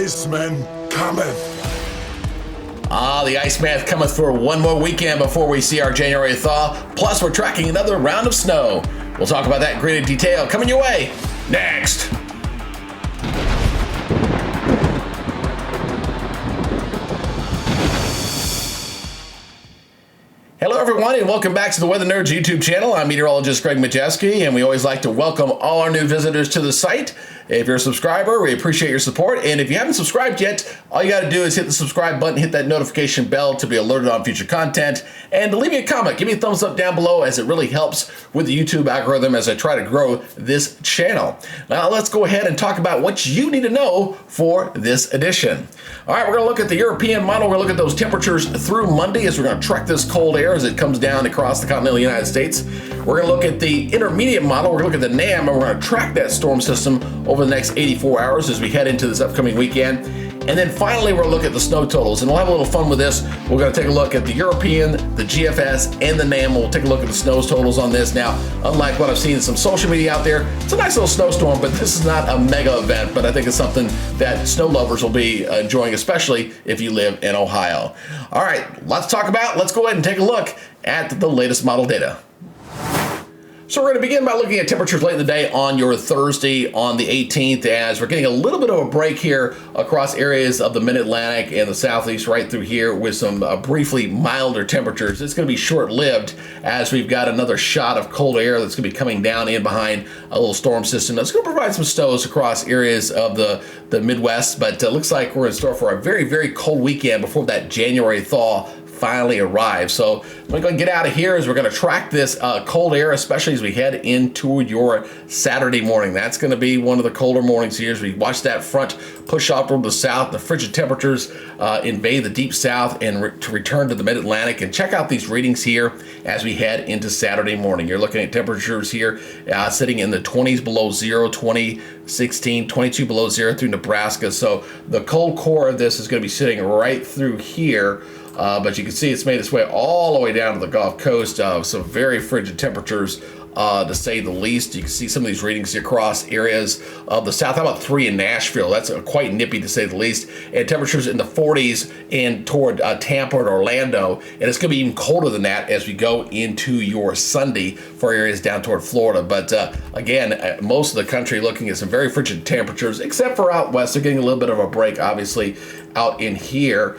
Iceman cometh. The Iceman cometh for one more weekend before we see our January thaw. Plus, we're tracking another round of snow. We'll talk about that in greater detail coming your way next. Hello everyone and welcome back to the Weather Nerds YouTube channel. I'm meteorologist Greg Majeski, and we always like to welcome all our new visitors to the site. If you're a subscriber, we appreciate your support, and if you haven't subscribed yet, all you got to do is hit the subscribe button, hit that notification bell to be alerted on future content, and leave me a comment. Give me a thumbs up down below, as it really helps with the YouTube algorithm as I try to grow this channel. Now let's go ahead and talk about what you need to know for this edition. All right, we're going to look at the European model. We're going to look at those temperatures through Monday as we're going to track this cold air as it comes down across the continental United States. We're going to look at the intermediate model. We're going to look at the NAM, and we're going to track that storm system over the next 84 hours as we head into this upcoming weekend. And then finally, we'll look at the snow totals, and we'll have a little fun with this. We're going to take a look at the European, the GFS, and the NAM. We'll take a look at the snow totals on this. Now, unlike what I've seen in some social media out there, it's a nice little snowstorm, but this is not a mega event, but I think it's something that snow lovers will be enjoying, especially if you live in Ohio. All right, lots to talk about. Let's go ahead and take a look at the latest model data. So we're going to begin by looking at temperatures late in the day on your Thursday on the 18th, as we're getting a little bit of a break here across areas of the mid-Atlantic and the southeast right through here with some briefly milder temperatures. It's going to be short-lived as we've got another shot of cold air that's going to be coming down in behind a little storm system that's going to provide some snows across areas of the Midwest, but it looks like we're in store for a very, very cold weekend before that January thaw finally arrives. So we're going to get out of here as we're going to track this cold air, especially as we head into your Saturday morning. That's going to be one of the colder mornings here as we watch that front push off toward the south. The frigid temperatures invade the deep south and to return to the mid-Atlantic. And check out these readings here as we head into Saturday morning. You're looking at temperatures here sitting in the 20s below zero, 20, 16, 22 below zero through Nebraska. So the cold core of this is going to be sitting right through here. But you can see it's made its way all the way down to the Gulf Coast. Some very frigid temperatures, to say the least. You can see some of these readings across areas of the south. How about 3 in Nashville? That's quite nippy, to say the least. And temperatures in the 40s in toward Tampa and Orlando. And it's going to be even colder than that as we go into your Sunday for areas down toward Florida. But again, most of the country looking at some very frigid temperatures, except for out west. They're getting a little bit of a break, obviously, out in here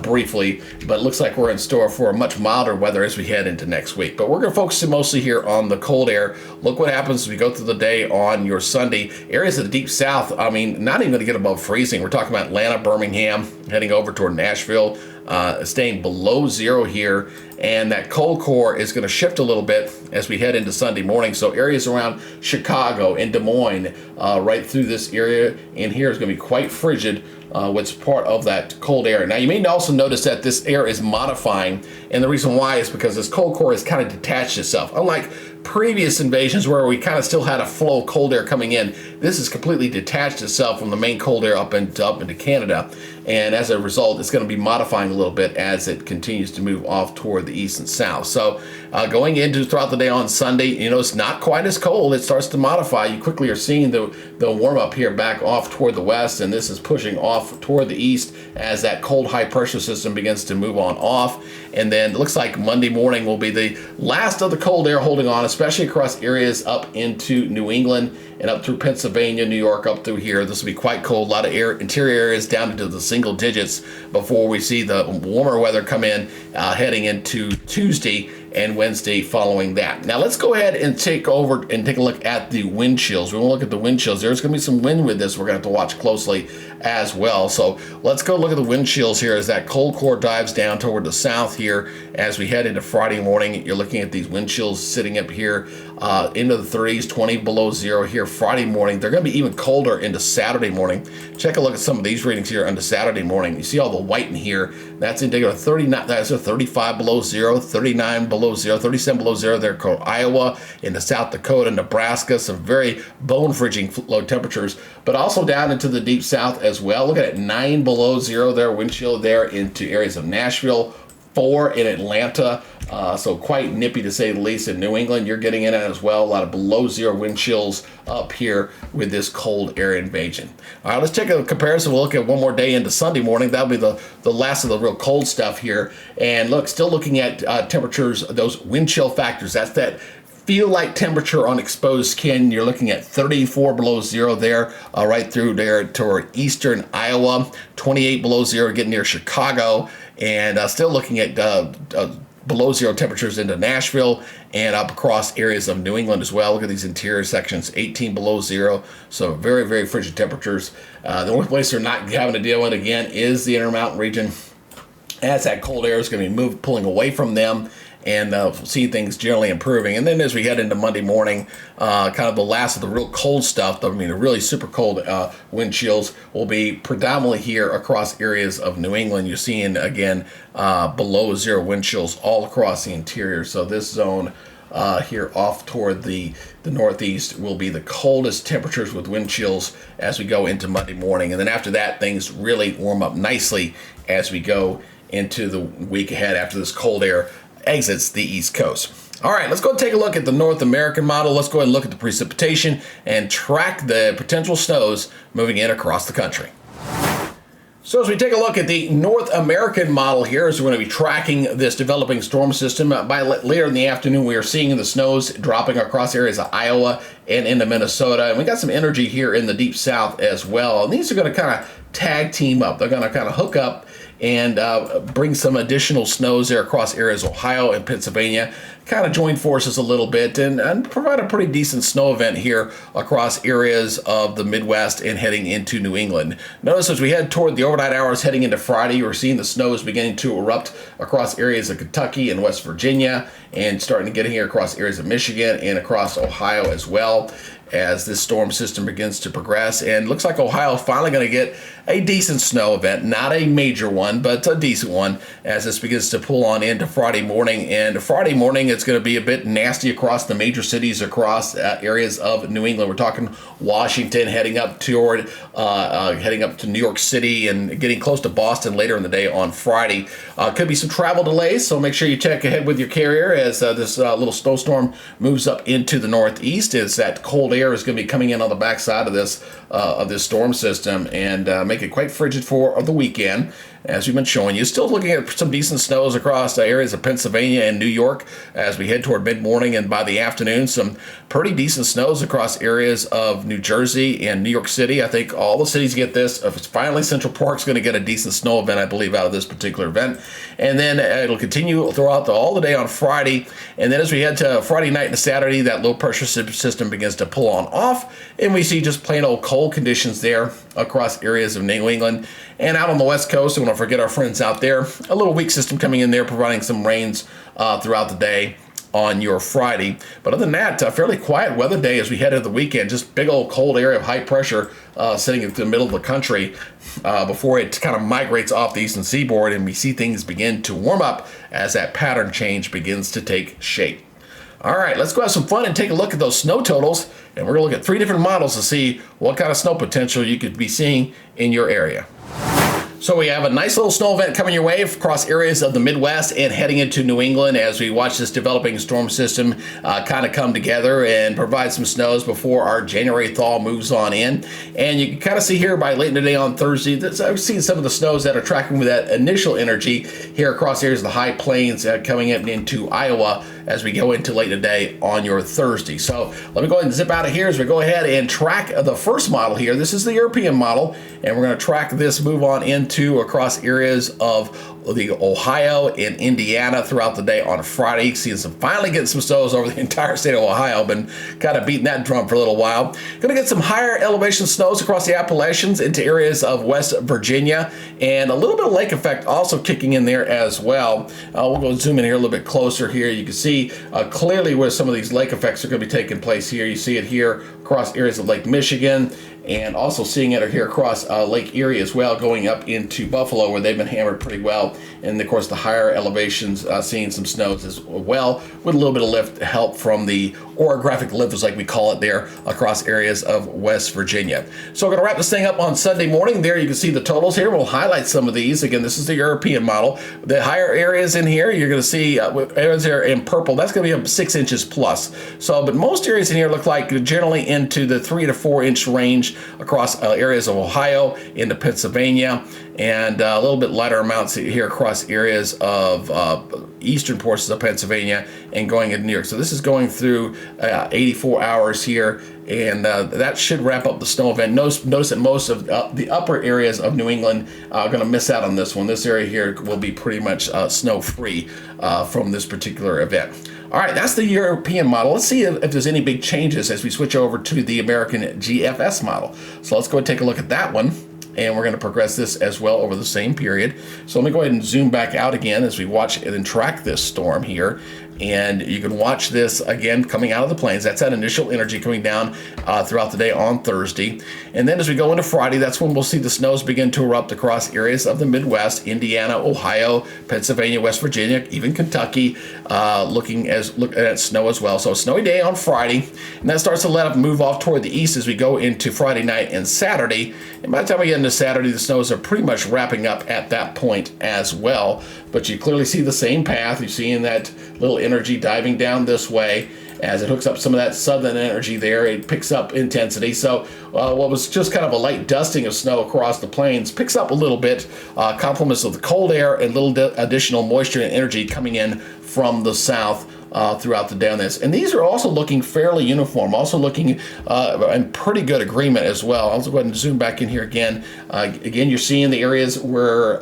briefly, but it looks like we're in store for a much milder weather as we head into next week. But we're going to focus mostly here on the cold air. Look what happens as we go through the day on your Sunday. Areas of the deep south, I mean, not even going to get above freezing. We're talking about Atlanta, Birmingham, heading over toward Nashville, staying below zero here. And that cold core is going to shift a little bit as we head into Sunday morning. So areas around Chicago and Des Moines, right through this area in here is going to be quite frigid. What's part of that cold air. Now you may also notice that this air is modifying, and the reason why is because this cold core has kind of detached itself. Unlike previous invasions where we kind of still had a flow of cold air coming in, this has completely detached itself from the main cold air up into Canada, and as a result it's going to be modifying a little bit as it continues to move off toward the east and south. So going into throughout the day on Sunday, you know, it's not quite as cold. It starts to modify. You quickly are seeing the warm up here back off toward the west, and this is pushing off toward the east as that cold high pressure system begins to move on off. And then it looks like Monday morning will be the last of the cold air holding on, especially across areas up into New England and up through Pennsylvania, New York, up through here. This will be quite cold. A lot of interior areas down into the single digits before we see the warmer weather come in heading into Tuesday and Wednesday following that. Now let's go ahead and take over and take a look at the wind chills. We want to look at the wind chills. There's going to be some wind with this we're going to have to watch closely as well. So let's go look at the wind chills here as that cold core dives down toward the south here as we head into Friday morning. You're looking at these wind chills sitting up here into the 30s, 20 below zero here Friday morning. They're going to be even colder into Saturday morning. Check a look at some of these readings here into Saturday morning. You see all the white in here. That's indicative of 39. That's a 35 below zero, 39 below zero, 37 below zero there called Iowa, into South Dakota, Nebraska. Some very bone-frigging low temperatures, but also down into the deep south as well. Look at it, 9 below zero there, wind chill there into areas of Nashville, 4 in Atlanta. So quite nippy to say the least. In New England, you're getting in it as well. A lot of below zero wind chills up here with this cold air invasion. All right, let's take a comparison. We'll look at one more day into Sunday morning. That'll be the last of the real cold stuff here. And look, still looking at temperatures, those wind chill factors. That's that feel like temperature on exposed skin. You're looking at 34 below zero there, right through there toward eastern Iowa, 28 below zero getting near Chicago, and still looking at below zero temperatures into Nashville and up across areas of New England as well. Look at these interior sections, 18 below zero. So very, very frigid temperatures. The only place they're not having to deal with again is the Intermountain region, as that cold air is going to be pulling away from them, and see things generally improving. And then as we head into Monday morning, kind of the last of the real cold stuff, the really super cold wind chills will be predominantly here across areas of New England. You're seeing, again, below zero wind chills all across the interior. So this zone here off toward the northeast will be the coldest temperatures with wind chills as we go into Monday morning. And then after that, things really warm up nicely as we go into the week ahead after this cold air exits the East Coast. All right, let's go and take a look at the North American model. Let's go ahead and look at the precipitation and track the potential snows moving in across the country. So as we take a look at the North American model here, as we're going to be tracking this developing storm system, by later in the afternoon, we are seeing the snows dropping across areas of Iowa and into Minnesota. And we got some energy here in the deep south as well. And these are going to kind of tag team up. They're going to kind of hook up and bring some additional snows there across areas of Ohio and Pennsylvania, kind of join forces a little bit and provide a pretty decent snow event here across areas of the Midwest and heading into New England. Notice as we head toward the overnight hours heading into Friday, we're seeing the snows beginning to erupt across areas of Kentucky and West Virginia, and starting to get here across areas of Michigan and across Ohio as well, as this storm system begins to progress. And looks like Ohio is finally going to get a decent snow event, not a major one, but a decent one, as this begins to pull on into Friday morning. And Friday morning, it's going to be a bit nasty across the major cities across areas of New England. We're talking Washington, heading up to New York City and getting close to Boston later in the day on Friday. Could be some travel delays, so make sure you check ahead with your carrier as this little snowstorm moves up into the northeast, as that cold air is going to be coming in on the backside of this storm system and make it quite frigid for the weekend, as we've been showing you. Still looking at some decent snows across areas of Pennsylvania and New York as we head toward mid-morning, and by the afternoon, some pretty decent snows across areas of New Jersey and New York City. I think all the cities get this. If it's finally Central Park's going to get a decent snow event, I believe, out of this particular event. And then it'll continue throughout all the day on Friday. And then as we head to Friday night and Saturday, that low pressure system begins to pull on off, and we see just plain old cold conditions there across areas of New England. And out on the West Coast, we don't forget our friends out there, a little weak system coming in there, providing some rains throughout the day on your Friday. But other than that, a fairly quiet weather day as we head into the weekend. Just big old cold area of high pressure sitting in the middle of the country before it kind of migrates off the eastern seaboard, and we see things begin to warm up as that pattern change begins to take shape. All right, let's go have some fun and take a look at those snow totals, and we're going to look at 3 different models to see what kind of snow potential you could be seeing in your area. So we have a nice little snow event coming your way across areas of the Midwest and heading into New England as we watch this developing storm system kind of come together and provide some snows before our January thaw moves on in. And you can kind of see here by late in the day on Thursday, I've seen some of the snows that are tracking with that initial energy here across areas of the high plains coming into Iowa as we go into late in the day on your Thursday. So let me go ahead and zip out of here as we go ahead and track the first model here. This is the European model, and we're going to track this move on into across areas of the Ohio and Indiana throughout the day on Friday. Seeing finally getting some snows over the entire state of Ohio. Been kind of beating that drum for a little while. Going to get some higher elevation snows across the Appalachians into areas of West Virginia, and a little bit of lake effect also kicking in there as well. We'll go zoom in here a little bit closer here. You can see clearly where some of these lake effects are going to be taking place here. You see it here across areas of Lake Michigan, and also seeing it here across Lake Erie as well, going up into Buffalo, where they've been hammered pretty well. And of course, the higher elevations seeing some snows as well, with a little bit of lift help from the orographic lifters, like we call it there, across areas of West Virginia. So we're going to wrap this thing up on Sunday morning. There you can see the totals here. We'll highlight some of these. Again, this is the European model. The higher areas in here, you're going to see areas there in purple. That's going to be up 6 inches plus. So, but most areas in here look like generally into the 3 to 4 inch range across areas of Ohio into Pennsylvania, and a little bit lighter amounts here across areas of eastern portions of Pennsylvania and going into New York. So this is going through 84 hours here, and that should wrap up the snow event. Notice that most of the upper areas of New England are going to miss out on this one. This area here will be pretty much snow-free from this particular event. All right, that's the European model. Let's see if there's any big changes as we switch over to the American GFS model. So let's go and take a look at that one. And we're going to progress this as well over the same period. So let me go ahead and zoom back out again as we watch and track this storm here. And you can watch this again coming out of the plains. That's that initial energy coming down throughout the day on Thursday. And then as we go into Friday, that's when we'll see the snows begin to erupt across areas of the Midwest, Indiana, Ohio, Pennsylvania, West Virginia, even Kentucky, looking at snow as well. So a snowy day on Friday, and that starts to let up move off toward the east as we go into Friday night and Saturday. And by the time we get into Saturday, the snows are pretty much wrapping up at that point as well. But you clearly see the same path. You're seeing that little energy diving down this way. As it hooks up some of that southern energy there, it picks up intensity. So what was just kind of a light dusting of snow across the plains picks up a little bit, complements of the cold air and little additional moisture and energy coming in from the south throughout the day on this. And these are also looking fairly uniform, also looking in pretty good agreement as well. I'll go ahead and zoom back in here again. Again, you're seeing the areas where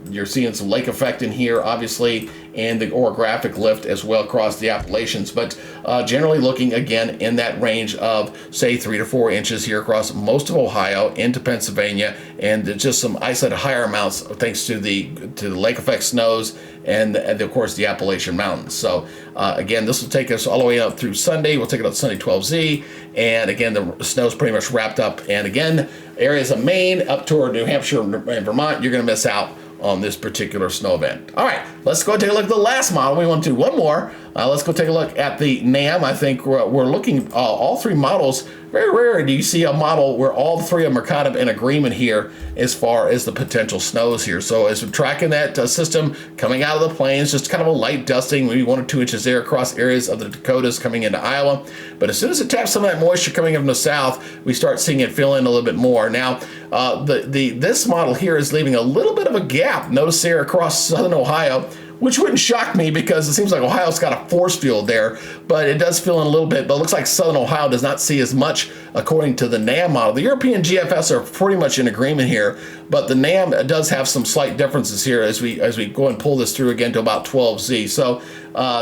you're seeing some lake effect in here, obviously, and the orographic lift as well across the Appalachians, but generally looking again in that range of say 3 to 4 inches here across most of Ohio into Pennsylvania, and just some isolated higher amounts thanks to the lake effect snows and of course the Appalachian Mountains. So again, this will take us all the way up through Sunday. We'll take it up Sunday 12Z, and again the snow's pretty much wrapped up. And again, areas of Maine up toward New Hampshire and Vermont, you're going to miss out on this particular snow event. All right, let's go take a look at the last model. We want to do one more. Let's go take a look at the NAM. I think we're looking all three models. Very rare do you see a model where all three of them are kind of in agreement here as far as the potential snows here. So as we're tracking that system coming out of the plains, just kind of a light dusting, maybe 1 or 2 inches there across areas of the Dakotas coming into Iowa. But as soon as it taps some of that moisture coming from the south, we start seeing it fill in a little bit more. Now, this model here is leaving a little bit of a gap. Notice there across southern Ohio, which wouldn't shock me because it seems like Ohio's got a force field there, but it does fill in a little bit. But it looks like southern Ohio does not see as much according to the NAM model. The European GFS are pretty much in agreement here, but the NAM does have some slight differences here as we go and pull this through again to about 12Z. So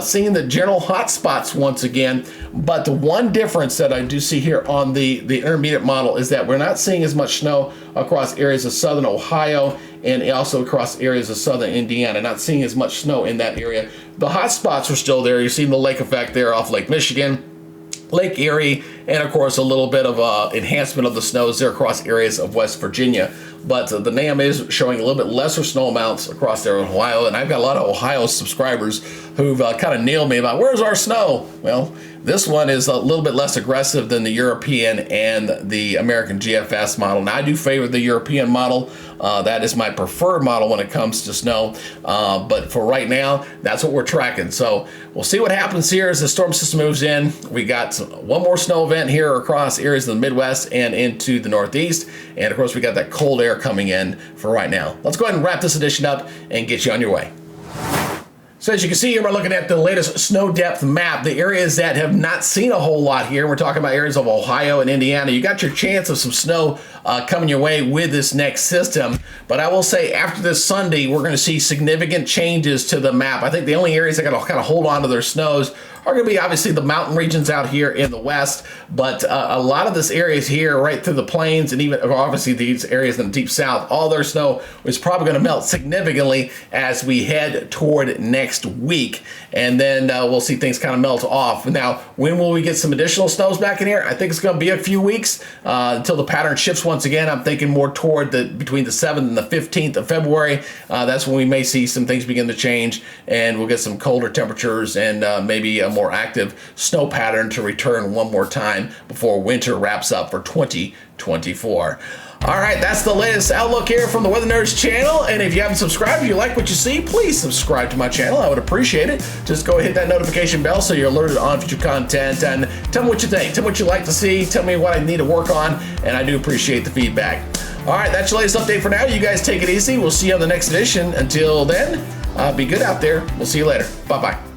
seeing the general hot spots once again, but the one difference that I do see here on the intermediate model is that we're not seeing as much snow across areas of southern Ohio and also across areas of southern Indiana. Not seeing as much snow in that area. The hot spots are still there. You're seeing the lake effect there off Lake Michigan, Lake Erie, and of course a little bit of enhancement of the snows there across areas of West Virginia. But the NAM is showing a little bit lesser snow amounts across there in Ohio, and I've got a lot of Ohio subscribers who've kind of nailed me about where's our snow. Well, this one is a little bit less aggressive than the European and the American GFS model. Now, I do favor the European model. That is my preferred model when it comes to snow. But for right now, that's what we're tracking. So we'll see what happens here as the storm system moves in. We got one more snow event here across areas of the Midwest and into the Northeast. And of course, we got that cold air coming in for right now. Let's go ahead and wrap this edition up and get you on your way. So as you can see here, we're looking at the latest snow depth map. The areas that have not seen a whole lot here, we're talking about areas of Ohio and Indiana. You got your chance of some snow coming your way with this next system. But I will say after this Sunday, we're going to see significant changes to the map. I think the only areas that are going to kind of hold on to their snows are going to be obviously the mountain regions out here in the west, but a lot of this areas here right through the plains and even obviously these areas in the deep south, all their snow is probably going to melt significantly as we head toward next week. And then we'll see things kind of melt off. Now, when will we get some additional snows back in here? I think it's going to be a few weeks until the pattern shifts once again. I'm thinking more toward between the 7th and the 15th of February. That's when we may see some things begin to change, and we'll get some colder temperatures and maybe a more active snow pattern to return one more time before winter wraps up for 2024. All right, that's the latest outlook here from the Weather Nerds channel. And if you haven't subscribed, if you like what you see, please subscribe to my channel. I would appreciate it. Just go hit that notification bell so you're alerted on future content. And tell me what you think. Tell me what you'd like to see. Tell me what I need to work on. And I do appreciate the feedback. All right, that's your latest update for now. You guys take it easy. We'll see you on the next edition. Until then, be good out there. We'll see you later. Bye-bye.